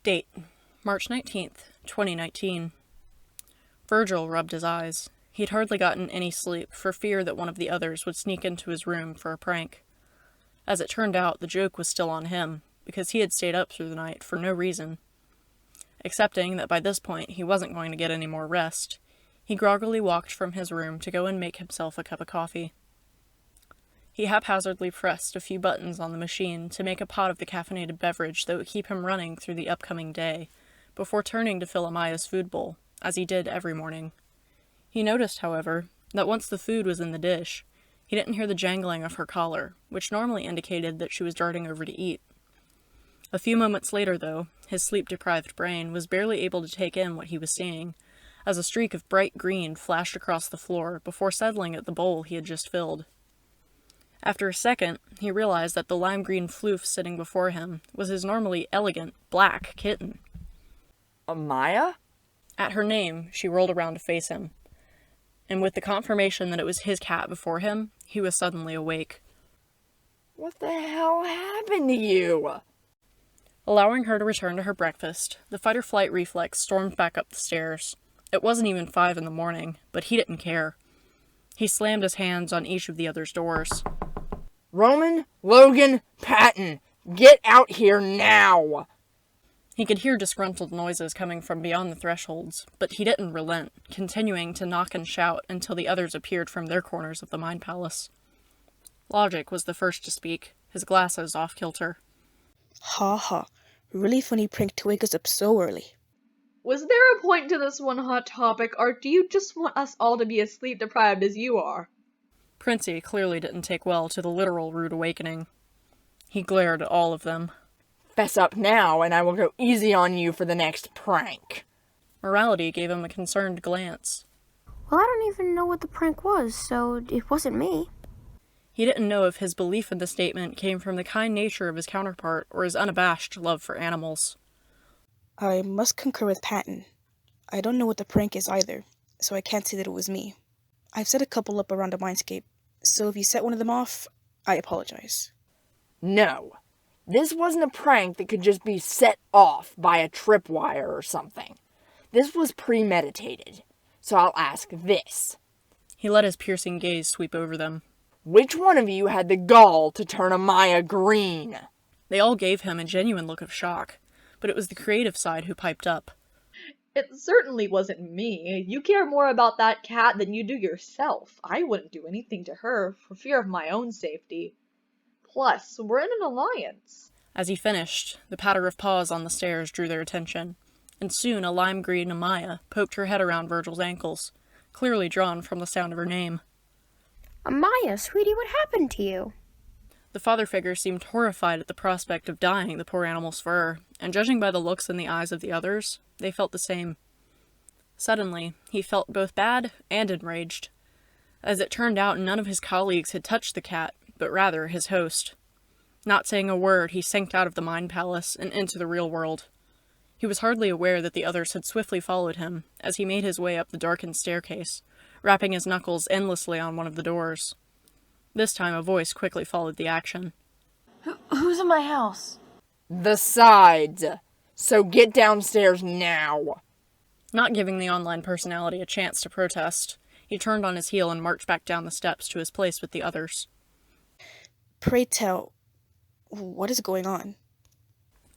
Date: March 19th, 2019. Virgil rubbed his eyes. He'd hardly gotten any sleep for fear that one of the others would sneak into his room for a prank. As it turned out, the joke was still on him, because he had stayed up through the night for no reason. Accepting that by this point he wasn't going to get any more rest, he groggily walked from his room to go and make himself a cup of coffee. He haphazardly pressed a few buttons on the machine to make a pot of the caffeinated beverage that would keep him running through the upcoming day, before turning to fill Amaya's food bowl, as he did every morning. He noticed, however, that once the food was in the dish, he didn't hear the jangling of her collar, which normally indicated that she was darting over to eat. A few moments later, though, his sleep-deprived brain was barely able to take in what he was seeing, as a streak of bright green flashed across the floor before settling at the bowl he had just filled. After a second, he realized that the lime-green floof sitting before him was his normally elegant, black kitten. Amaya? At her name, she rolled around to face him, and with the confirmation that it was his cat before him, he was suddenly awake. What the hell happened to you? Allowing her to return to her breakfast, the fight-or-flight reflex stormed back up the stairs. It wasn't even 5 in the morning, but he didn't care. He slammed his hands on each of the others' doors. Roman, Logan, Patton, get out here now! He could hear disgruntled noises coming from beyond the thresholds, but he didn't relent, continuing to knock and shout until the others appeared from their corners of the Mind Palace. Logic was the first to speak, his glasses off-kilter. Ha ha. Really funny prank to wake us up so early. Was there a point to this one hot topic, or do you just want us all to be as sleep-deprived as you are? Princey clearly didn't take well to the literal rude awakening. He glared at all of them. Fess up now, and I will go easy on you for the next prank. Morality gave him a concerned glance. Well, I don't even know what the prank was, so it wasn't me. He didn't know if his belief in the statement came from the kind nature of his counterpart or his unabashed love for animals. I must concur with Patton. I don't know what the prank is either, so I can't say that it was me. I've set a couple up around the mindscape, so if you set one of them off, I apologize. No. This wasn't a prank that could just be set off by a tripwire or something. This was premeditated. So I'll ask this. He let his piercing gaze sweep over them. Which one of you had the gall to turn Amaya green? They all gave him a genuine look of shock, but it was the creative side who piped up. It certainly wasn't me. You care more about that cat than you do yourself. I wouldn't do anything to her for fear of my own safety. Plus, we're in an alliance. As he finished, the patter of paws on the stairs drew their attention, and soon a lime-green Amaya poked her head around Virgil's ankles, clearly drawn from the sound of her name. Amaya, sweetie, what happened to you? The father figure seemed horrified at the prospect of dyeing the poor animal's fur, and judging by the looks in the eyes of the others, they felt the same. Suddenly, he felt both bad and enraged. As it turned out, none of his colleagues had touched the cat, but rather his host. Not saying a word, he sank out of the Mind Palace and into the real world. He was hardly aware that the others had swiftly followed him, as he made his way up the darkened staircase, rapping his knuckles endlessly on one of the doors. This time a voice quickly followed the action. Who's in my house? The sides. So get downstairs now. Not giving the online personality a chance to protest, he turned on his heel and marched back down the steps to his place with the others. Pray tell, what is going on?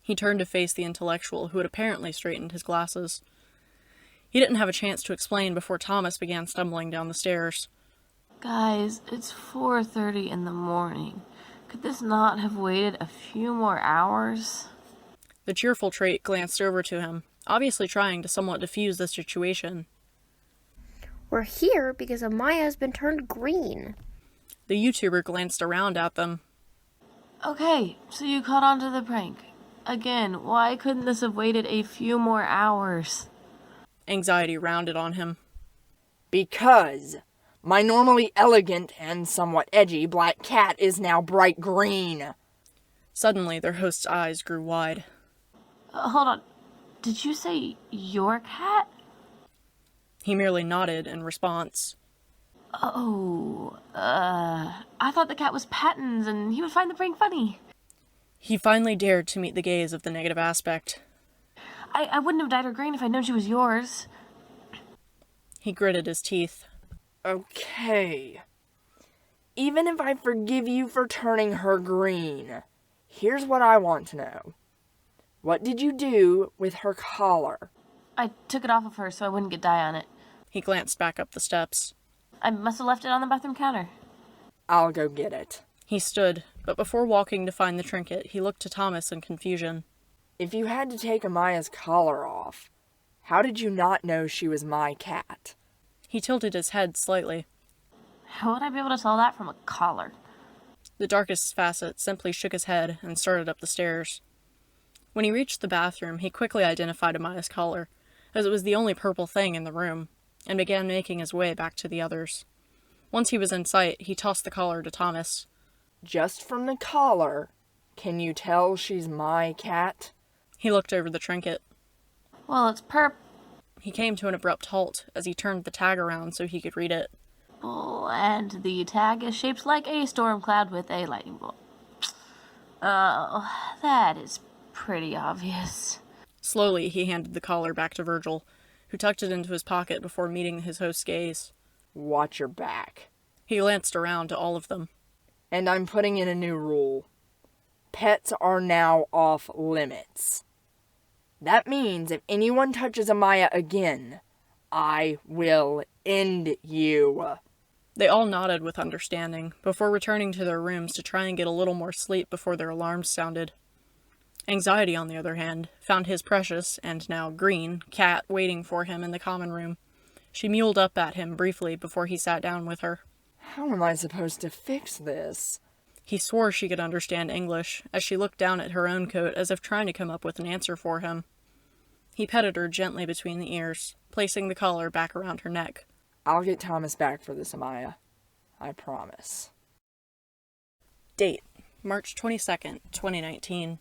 He turned to face the intellectual, who had apparently straightened his glasses. He didn't have a chance to explain before Thomas began stumbling down the stairs. Guys, it's 4:30 in the morning. Could this not have waited a few more hours? The cheerful trait glanced over to him, obviously trying to somewhat diffuse the situation. We're here because Amaya has been turned green. The YouTuber glanced around at them. Okay, so you caught on to the prank. Again, why couldn't this have waited a few more hours? Anxiety rounded on him. Because my normally elegant and somewhat edgy black cat is now bright green. Suddenly, their host's eyes grew wide. Hold on. Did you say your cat? He merely nodded in response. Oh, I thought the cat was Patton's and he would find the prank funny. He finally dared to meet the gaze of the negative aspect. I wouldn't have dyed her green if I'd known she was yours. He gritted his teeth. Okay. Even if I forgive you for turning her green, here's what I want to know. What did you do with her collar? I took it off of her so I wouldn't get dye on it. He glanced back up the steps. I must have left it on the bathroom counter. I'll go get it. He stood, but before walking to find the trinket, he looked to Thomas in confusion. If you had to take Amaya's collar off, how did you not know she was my cat? He tilted his head slightly. How would I be able to tell that from a collar? The darkest facet simply shook his head and started up the stairs. When he reached the bathroom, he quickly identified Amaya's collar, as it was the only purple thing in the room, and began making his way back to the others. Once he was in sight, he tossed the collar to Thomas. Just from the collar, can you tell she's my cat? He looked over the trinket. Well, it's He came to an abrupt halt as he turned the tag around so he could read it. purple, and the tag is shaped like a storm cloud with a lightning bolt. Oh, that is pretty obvious. Slowly, he handed the collar back to Virgil, who tucked it into his pocket before meeting his host's gaze. Watch your back. He glanced around to all of them. And I'm putting in a new rule. Pets are now off limits. That means if anyone touches Amaya again, I will end you. They all nodded with understanding, before returning to their rooms to try and get a little more sleep before their alarms sounded. Anxiety, on the other hand, found his precious, and now green, cat waiting for him in the common room. She mewled up at him briefly before he sat down with her. How am I supposed to fix this? He swore she could understand English, as she looked down at her own coat as if trying to come up with an answer for him. He petted her gently between the ears, placing the collar back around her neck. I'll get Thomas back for this, Amaya. I promise. Date: March 22nd, 2019.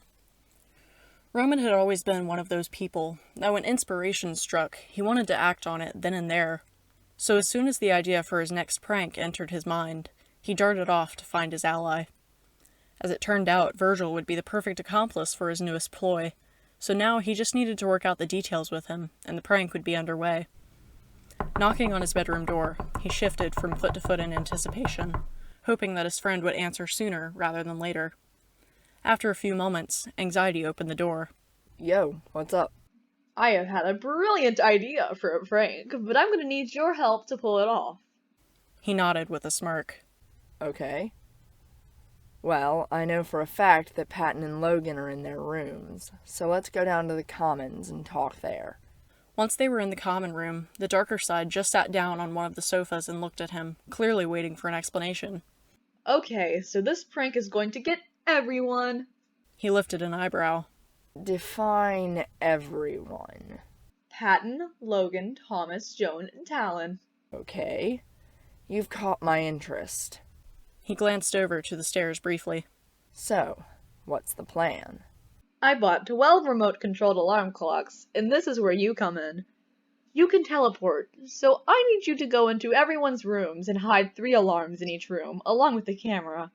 Roman had always been one of those people that when inspiration struck, he wanted to act on it then and there. So as soon as the idea for his next prank entered his mind, he darted off to find his ally. As it turned out, Virgil would be the perfect accomplice for his newest ploy, so now he just needed to work out the details with him, and the prank would be underway. Knocking on his bedroom door, he shifted from foot to foot in anticipation, hoping that his friend would answer sooner rather than later. After a few moments, anxiety opened the door. Yo, what's up? I have had a brilliant idea for a prank, but I'm gonna need your help to pull it off. He nodded with a smirk. Okay. Well, I know for a fact that Patton and Logan are in their rooms, so let's go down to the commons and talk there. Once they were in the common room, the darker side just sat down on one of the sofas and looked at him, clearly waiting for an explanation. Okay, so this prank is going to get everyone. He lifted an eyebrow. Define everyone. Patton, Logan, Thomas, Joan, and Talyn. Okay. You've caught my interest. He glanced over to the stairs briefly. So, what's the plan? I bought 12 remote-controlled alarm clocks, and this is where you come in. You can teleport, so I need you to go into everyone's rooms and hide 3 alarms in each room, along with the camera.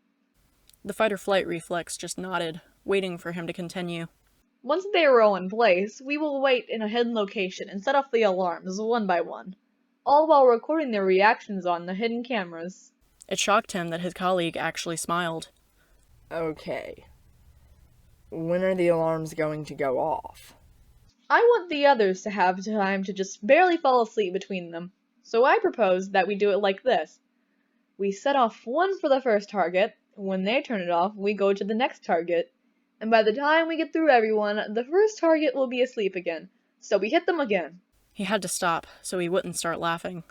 The fight-or-flight reflex just nodded, waiting for him to continue. Once they are all in place, we will wait in a hidden location and set off the alarms one by one, all while recording their reactions on the hidden cameras. It shocked him that his colleague actually smiled. Okay. When are the alarms going to go off? I want the others to have time to just barely fall asleep between them, so I propose that we do it like this. We set off one for the first target, when they turn it off, we go to the next target, and by the time we get through everyone, the first target will be asleep again, so we hit them again. He had to stop, so he wouldn't start laughing.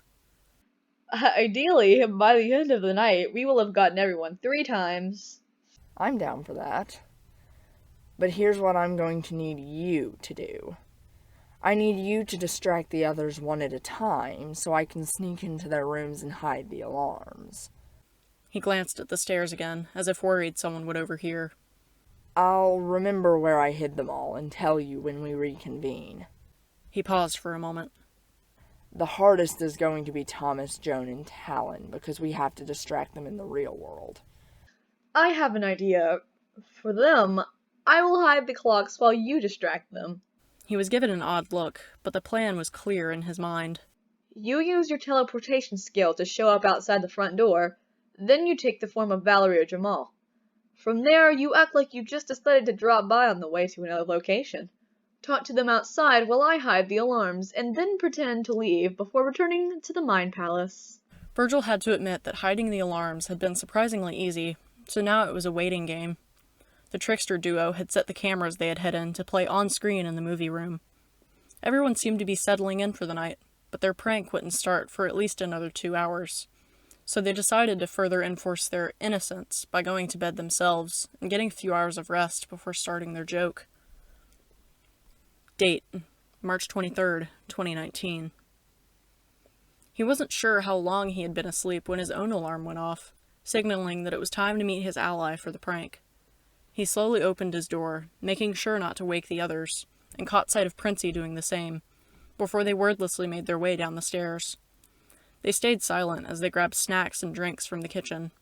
Ideally, by the end of the night, we will have gotten everyone 3 times. I'm down for that. But here's what I'm going to need you to do. I need you to distract the others one at a time, so I can sneak into their rooms and hide the alarms. He glanced at the stairs again, as if worried someone would overhear. I'll remember where I hid them all and tell you when we reconvene. He paused for a moment. The hardest is going to be Thomas, Joan, and Talyn, because we have to distract them in the real world. I have an idea. For them, I will hide the clocks while you distract them. He was given an odd look, but the plan was clear in his mind. You use your teleportation skill to show up outside the front door, then you take the form of Valerie or Jamal. From there, you act like you just decided to drop by on the way to another location. Talk to them outside while I hide the alarms, and then pretend to leave before returning to the Mind Palace. Virgil had to admit that hiding the alarms had been surprisingly easy, so now it was a waiting game. The trickster duo had set the cameras they had hidden to play on-screen in the movie room. Everyone seemed to be settling in for the night, but their prank wouldn't start for at least another 2 hours. So they decided to further enforce their innocence by going to bed themselves and getting a few hours of rest before starting their joke. Date: March 23rd, 2019. He wasn't sure how long he had been asleep when his own alarm went off, signaling that it was time to meet his ally for the prank. He slowly opened his door, making sure not to wake the others, and caught sight of Princey doing the same, before they wordlessly made their way down the stairs. They stayed silent as they grabbed snacks and drinks from the kitchen.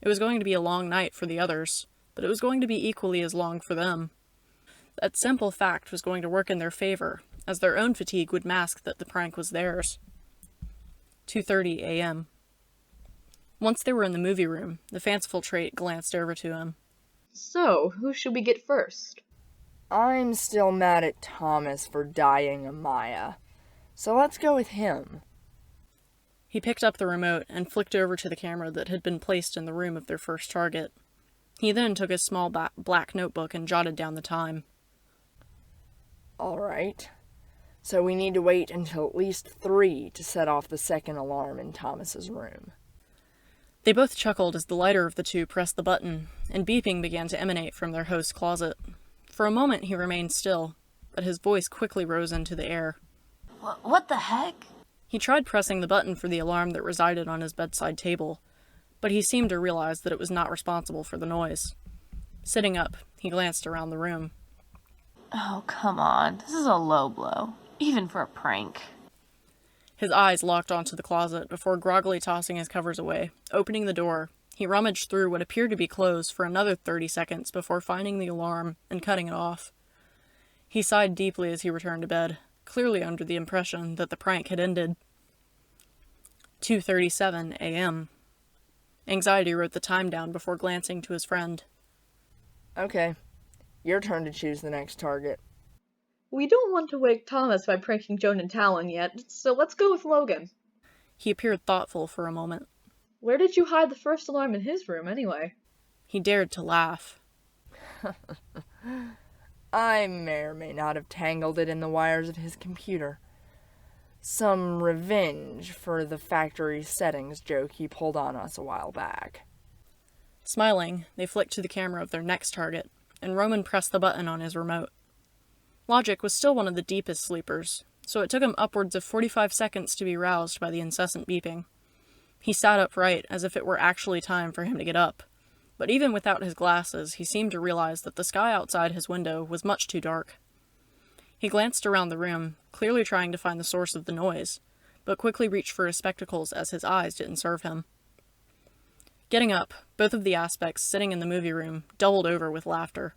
It was going to be a long night for the others, but it was going to be equally as long for them. That simple fact was going to work in their favor, as their own fatigue would mask that the prank was theirs. 2:30 a.m. Once they were in the movie room, the fanciful trait glanced over to him. So, who should we get first? I'm still mad at Thomas for dying Amaya, so let's go with him. He picked up the remote and flicked over to the camera that had been placed in the room of their first target. He then took his small black notebook and jotted down the time. Alright, so we need to wait until at least 3 to set off the second alarm in Thomas's room. They both chuckled as the lighter of the two pressed the button, and beeping began to emanate from their host's closet. For a moment he remained still, but his voice quickly rose into the air. What the heck? He tried pressing the button for the alarm that resided on his bedside table, but he seemed to realize that it was not responsible for the noise. Sitting up, he glanced around the room. Oh, come on. This is a low blow. Even for a prank. His eyes locked onto the closet before groggily tossing his covers away. Opening the door, he rummaged through what appeared to be clothes for another 30 seconds before finding the alarm and cutting it off. He sighed deeply as he returned to bed, clearly under the impression that the prank had ended. 2:37 a.m. Anxiety wrote the time down before glancing to his friend. Okay, your turn to choose the next target. We don't want to wake Thomas by pranking Joan and Talyn yet, so let's go with Logan. He appeared thoughtful for a moment. Where did you hide the first alarm in his room, anyway? He dared to laugh. I may or may not have tangled it in the wires of his computer. Some revenge for the factory settings joke he pulled on us a while back. Smiling, they flicked to the camera of their next target, and Roman pressed the button on his remote. Logic was still one of the deepest sleepers, so it took him upwards of 45 seconds to be roused by the incessant beeping. He sat upright as if it were actually time for him to get up, but even without his glasses, he seemed to realize that the sky outside his window was much too dark. He glanced around the room, clearly trying to find the source of the noise, but quickly reached for his spectacles as his eyes didn't serve him. Getting up, both of the aspects sitting in the movie room doubled over with laughter.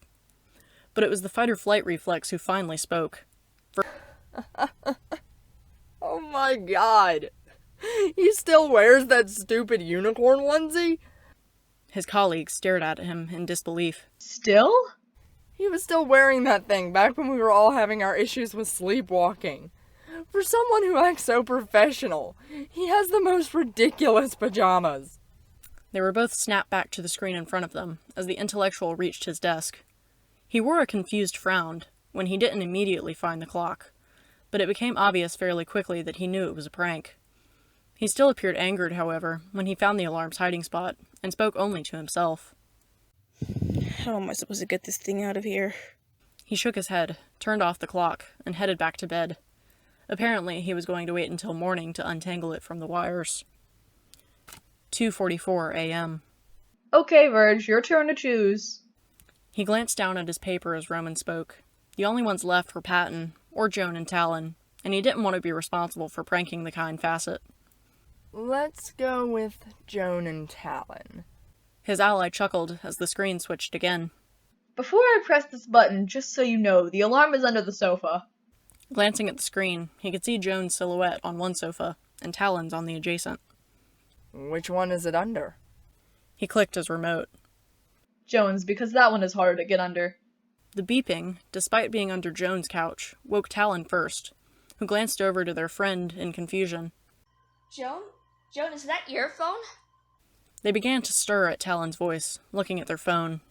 But it was the fight-or-flight reflex who finally spoke. Oh my god! He still wears that stupid unicorn onesie? His colleagues stared at him in disbelief. Still? He was still wearing that thing back when we were all having our issues with sleepwalking. For someone who acts so professional, he has the most ridiculous pajamas. They were both snapped back to the screen in front of them as the intellectual reached his desk. He wore a confused frown when he didn't immediately find the clock, but it became obvious fairly quickly that he knew it was a prank. He still appeared angered, however, when he found the alarm's hiding spot, and spoke only to himself. How am I supposed to get this thing out of here? He shook his head, turned off the clock, and headed back to bed. Apparently, he was going to wait until morning to untangle it from the wires. 2:44 a.m. Okay, Virg, your turn to choose. He glanced down at his paper as Roman spoke. The only ones left were Patton, or Joan and Talyn, and he didn't want to be responsible for pranking the kind facet. Let's go with Joan and Talyn. His ally chuckled as the screen switched again. Before I press this button, just so you know, the alarm is under the sofa. Glancing at the screen, he could see Joan's silhouette on one sofa and Talyn's on the adjacent. Which one is it under? He clicked his remote. Joan's, because that one is harder to get under. The beeping, despite being under Joan's couch, woke Talyn first, who glanced over to their friend in confusion. Joan? Joan, is that your phone? They began to stir at Talyn's voice, looking at their phone.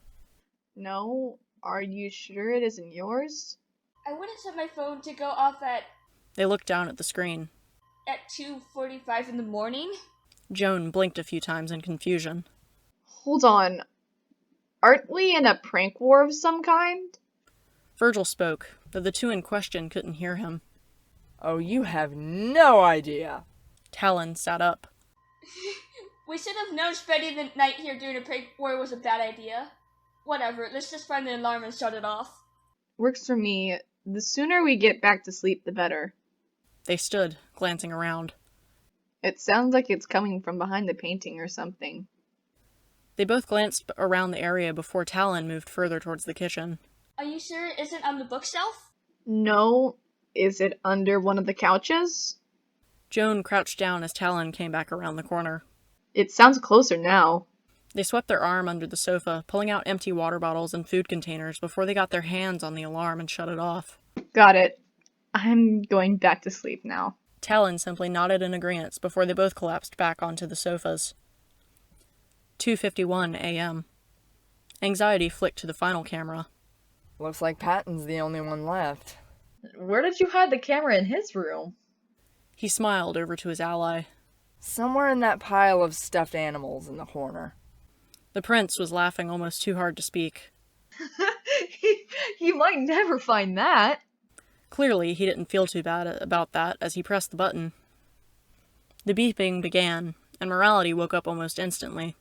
No, are you sure it isn't yours? I wouldn't set my phone to go off They looked down at the screen. at 2:45 in the morning. Joan blinked a few times in confusion. Hold on. Aren't we in a prank war of some kind? Virgil spoke, though the two in question couldn't hear him. Oh, you have no idea. Talyn sat up. We should have known spending the night here during a prank war was a bad idea. Whatever, let's just find the alarm and shut it off. Works for me. The sooner we get back to sleep, the better. They stood, glancing around. It sounds like it's coming from behind the painting or something. They both glanced around the area before Talyn moved further towards the kitchen. Are you sure it isn't on the bookshelf? No. Is it under one of the couches? Joan crouched down as Talyn came back around the corner. It sounds closer now. They swept their arm under the sofa, pulling out empty water bottles and food containers before they got their hands on the alarm and shut it off. Got it. I'm going back to sleep now. Talyn simply nodded in agreement before they both collapsed back onto the sofas. 2:51 a.m. Anxiety flicked to the final camera. Looks like Patton's the only one left. Where did you hide the camera in his room? He smiled over to his ally. Somewhere in that pile of stuffed animals in the corner. The prince was laughing almost too hard to speak. You might never find that. Clearly, he didn't feel too bad about that as he pressed the button. The beeping began, and Morality woke up almost instantly.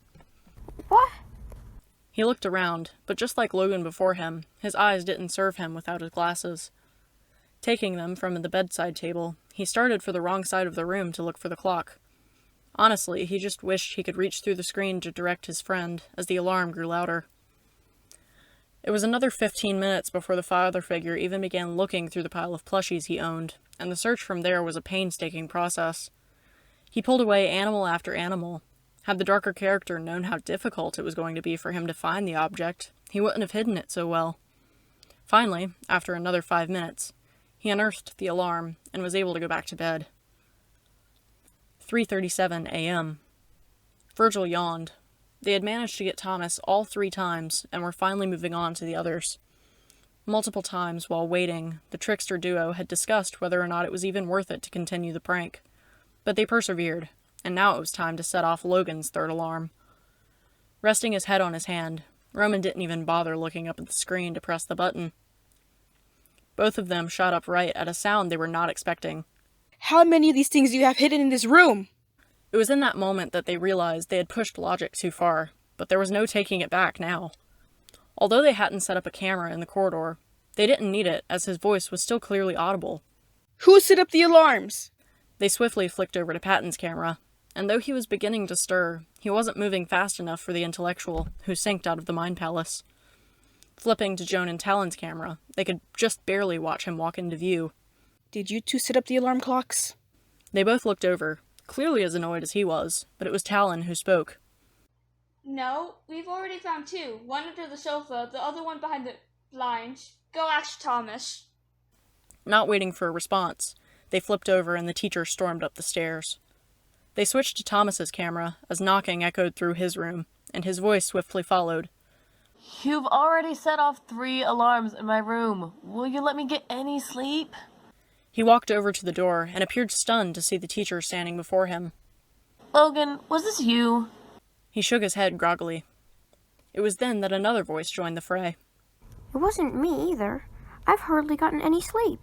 What? He looked around, but just like Logan before him, his eyes didn't serve him without his glasses. Taking them from the bedside table, he started for the wrong side of the room to look for the clock. Honestly, he just wished he could reach through the screen to direct his friend, as the alarm grew louder. It was another 15 minutes before the father figure even began looking through the pile of plushies he owned, and the search from there was a painstaking process. He pulled away animal after animal. Had the darker character known how difficult it was going to be for him to find the object, he wouldn't have hidden it so well. Finally, after another 5 minutes, he unearthed the alarm and was able to go back to bed. 3:37 a.m. Virgil yawned. They had managed to get Thomas all 3 times and were finally moving on to the others. Multiple times while waiting, the trickster duo had discussed whether or not it was even worth it to continue the prank. But they persevered, and now it was time to set off Logan's third alarm. Resting his head on his hand, Roman didn't even bother looking up at the screen to press the button. Both of them shot upright at a sound they were not expecting. How many of these things do you have hidden in this room? It was in that moment that they realized they had pushed logic too far, but there was no taking it back now. Although they hadn't set up a camera in the corridor, they didn't need it, as his voice was still clearly audible. Who set up the alarms? They swiftly flicked over to Patton's camera, and though he was beginning to stir, he wasn't moving fast enough for the intellectual, who synced out of the Mind Palace. Flipping to Joan and Talyn's camera, they could just barely watch him walk into view. Did you two set up the alarm clocks? They both looked over, clearly as annoyed as he was, but it was Talyn who spoke. No, we've already found 2. One under the sofa, the other one behind the blinds. Go ask Thomas. Not waiting for a response, they flipped over and the teacher stormed up the stairs. They switched to Thomas's camera as knocking echoed through his room, and his voice swiftly followed. You've already set off 3 alarms in my room. Will you let me get any sleep? He walked over to the door and appeared stunned to see the teacher standing before him. Logan, was this you? He shook his head groggily. It was then that another voice joined the fray. It wasn't me either. I've hardly gotten any sleep.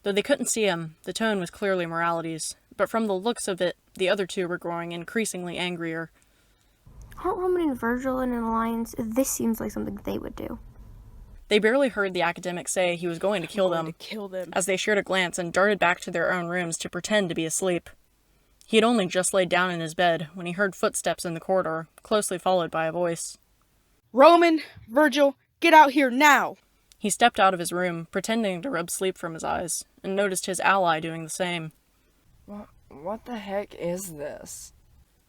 Though they couldn't see him, the tone was clearly Morality's, but from the looks of it, the other two were growing increasingly angrier. Aren't Roman and Virgil in an alliance? This seems like something they would do. They barely heard the academic say he was going to kill them, as they shared a glance and darted back to their own rooms to pretend to be asleep. He had only just laid down in his bed when he heard footsteps in the corridor, closely followed by a voice. Roman, Virgil, get out here now! He stepped out of his room, pretending to rub sleep from his eyes, and noticed his ally doing the same. What the heck is this?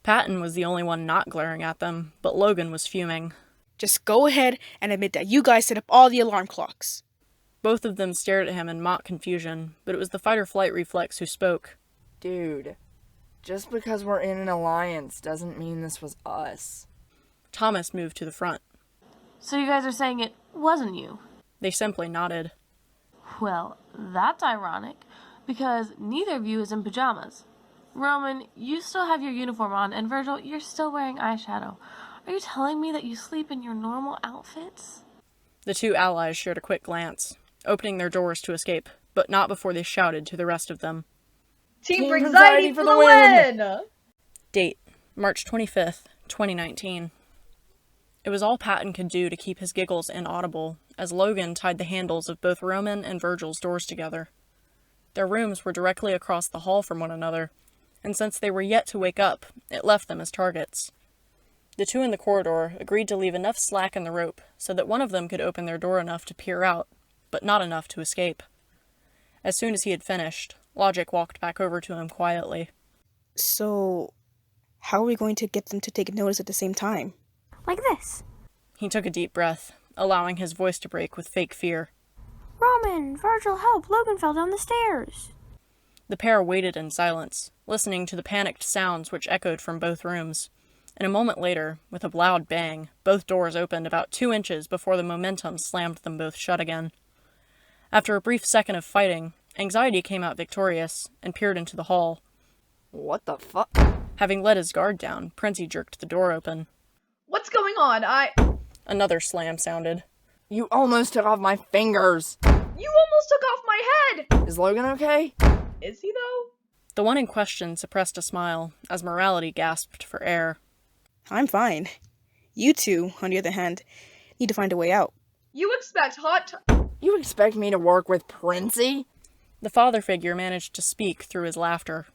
Patton was the only one not glaring at them, but Logan was fuming. Just go ahead and admit that you guys set up all the alarm clocks. Both of them stared at him in mock confusion, but it was the fight-or-flight reflex who spoke. Dude, just because we're in an alliance doesn't mean this was us. Thomas moved to the front. So you guys are saying it wasn't you? They simply nodded. Well, that's ironic, because neither of you is in pajamas. Roman, you still have your uniform on, and Virgil, you're still wearing eyeshadow. Are you telling me that you sleep in your normal outfits? The two allies shared a quick glance, opening their doors to escape, but not before they shouted to the rest of them. Team Anxiety for the win! Date, March 25th, 2019. It was all Patton could do to keep his giggles inaudible, as Logan tied the handles of both Roman and Virgil's doors together. Their rooms were directly across the hall from one another, and since they were yet to wake up, it left them as targets. The two in the corridor agreed to leave enough slack in the rope so that one of them could open their door enough to peer out, but not enough to escape. As soon as he had finished, Logic walked back over to him quietly. So, how are we going to get them to take notice at the same time? Like this. He took a deep breath, allowing his voice to break with fake fear. Roman, Virgil, help! Logan fell down the stairs. The pair waited in silence, listening to the panicked sounds which echoed from both rooms. And a moment later, with a loud bang, both doors opened about 2 inches before the momentum slammed them both shut again. After a brief second of fighting, Anxiety came out victorious and peered into the hall. What the fuck? Having let his guard down, Princey jerked the door open. What's going on? Another slam sounded. You almost took off my fingers. You almost took off my head! Is Logan okay? Is he though? The one in question suppressed a smile, as Morality gasped for air. I'm fine. You two, on the other hand, need to find a way out. You expect You expect me to work with Princey? The father figure managed to speak through his laughter.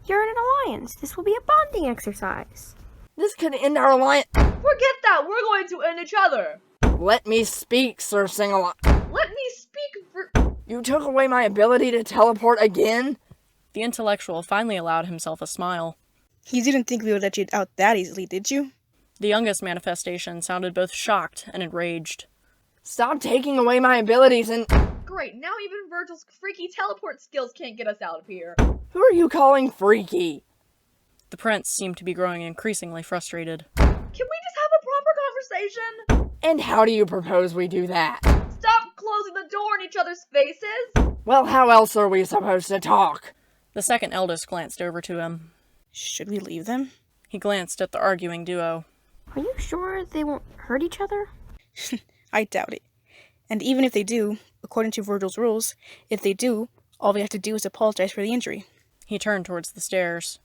You're in an alliance. This will be a bonding exercise. This could end our alliance. Forget that! We're going to end each other! Let me speak, Sir Sing-Along. Let me speak for— You took away my ability to teleport again? The intellectual finally allowed himself a smile. You didn't think we would let you out that easily, did you? The youngest manifestation sounded both shocked and enraged. Stop taking away my abilities and— Great, now even Virgil's freaky teleport skills can't get us out of here. Who are you calling freaky? The prince seemed to be growing increasingly frustrated. Can we just have a proper conversation? And how do you propose we do that? Stop closing the door in each other's faces! Well, how else are we supposed to talk? The second eldest glanced over to him. Should we leave them? He glanced at the arguing duo. Are you sure they won't hurt each other? I doubt it. And even if they do, according to Virgil's rules, if they do, all we have to do is apologize for the injury. He turned towards the stairs.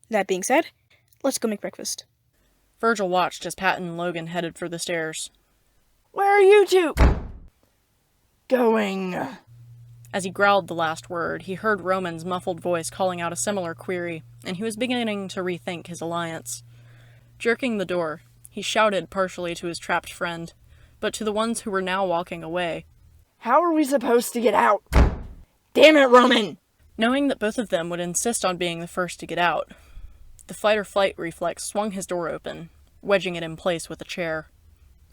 That being said, let's go make breakfast. Virgil watched as Patton and Logan headed for the stairs. Where are you two going? As he growled the last word, he heard Roman's muffled voice calling out a similar query, and he was beginning to rethink his alliance. Jerking the door, he shouted partially to his trapped friend, but to the ones who were now walking away. How are we supposed to get out? Damn it, Roman! Knowing that both of them would insist on being the first to get out, the fight-or-flight reflex swung his door open, wedging it in place with a chair.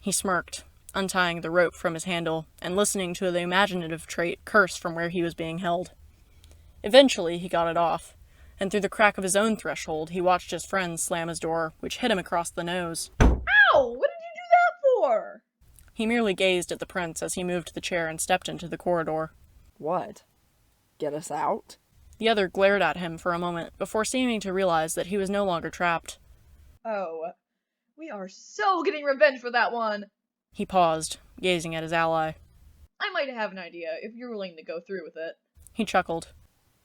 He smirked, untying the rope from his handle and listening to the imaginative trait curse from where he was being held. Eventually, he got it off, and through the crack of his own threshold, he watched his friend slam his door, which hit him across the nose. Ow! What did you do that for? He merely gazed at the prince as he moved the chair and stepped into the corridor. What? Get us out? The other glared at him for a moment before seeming to realize that he was no longer trapped. Oh, we are so getting revenge for that one. He paused, gazing at his ally. I might have an idea if you're willing to go through with it. He chuckled.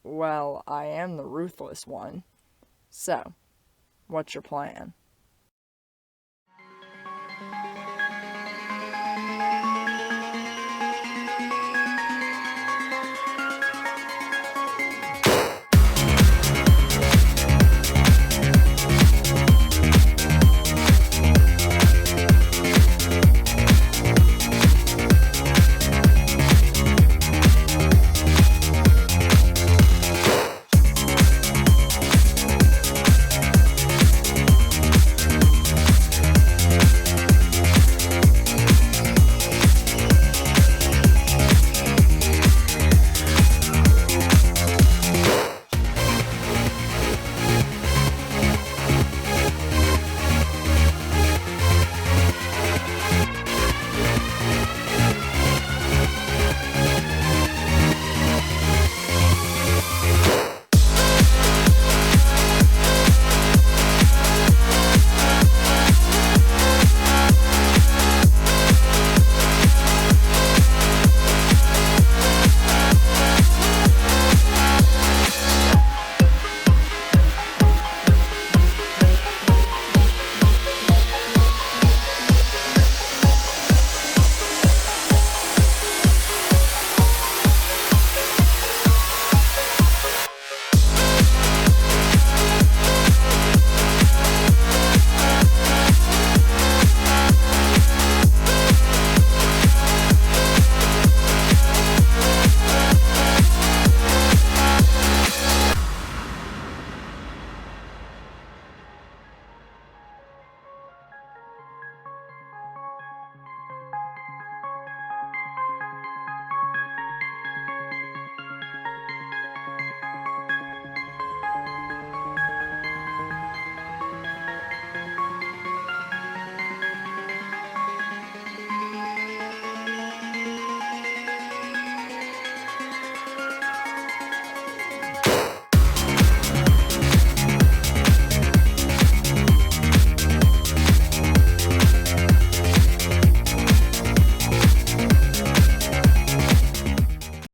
Well, I am the ruthless one. So, what's your plan?